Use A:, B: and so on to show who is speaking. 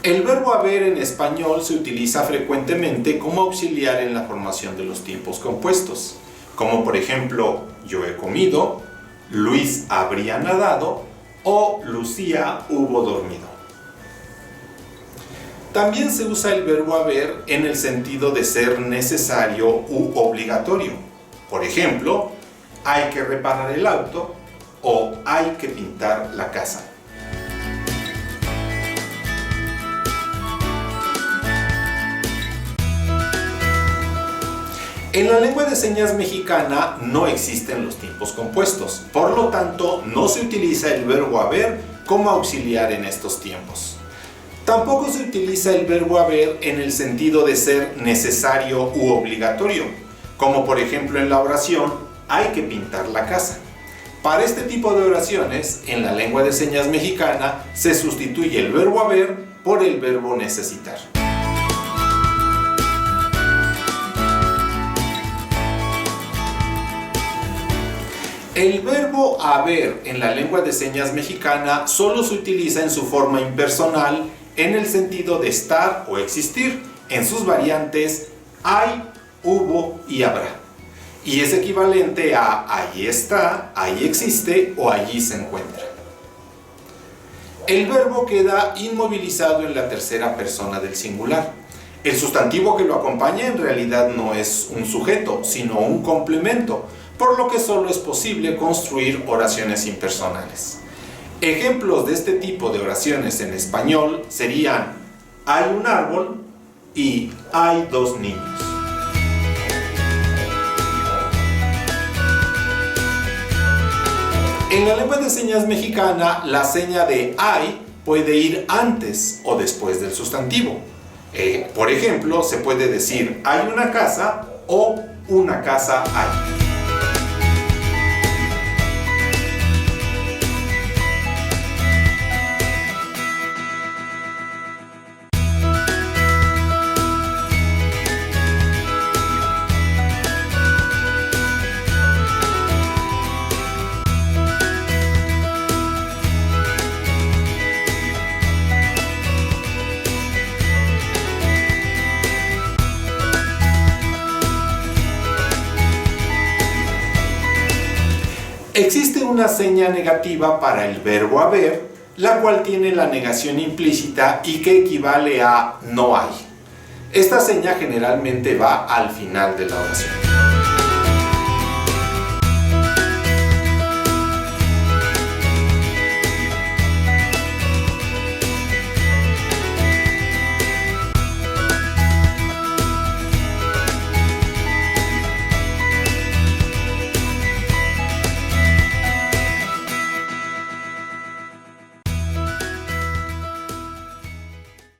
A: El verbo haber en español se utiliza frecuentemente como auxiliar en la formación de los tiempos compuestos, como por ejemplo, yo he comido, Luis habría nadado o Lucía hubo dormido. También se usa el verbo haber en el sentido de ser necesario u obligatorio. Por ejemplo, hay que reparar el auto o hay que pintar la casa. En la lengua de señas mexicana no existen los tiempos compuestos, por lo tanto no se utiliza el verbo haber como auxiliar en estos tiempos. Tampoco se utiliza el verbo haber en el sentido de ser necesario u obligatorio, como por ejemplo en la oración hay que pintar la casa. Para este tipo de oraciones, en la lengua de señas mexicana se sustituye el verbo haber por el verbo necesitar. El verbo haber en la lengua de señas mexicana solo se utiliza en su forma impersonal en el sentido de estar o existir, en sus variantes hay, hubo y habrá. Y es equivalente a allí está, ahí existe o allí se encuentra. El verbo queda inmovilizado en la tercera persona del singular. El sustantivo que lo acompaña en realidad no es un sujeto, sino un complemento, por lo que solo es posible construir oraciones impersonales. Ejemplos de este tipo de oraciones en español serían hay un árbol y hay dos niños. En la lengua de señas mexicana, la seña de hay puede ir antes o después del sustantivo. Por ejemplo, se puede decir hay una casa o una casa hay. Existe una seña negativa para el verbo haber, la cual tiene la negación implícita y que equivale a no hay. Esta seña generalmente va al final de la oración.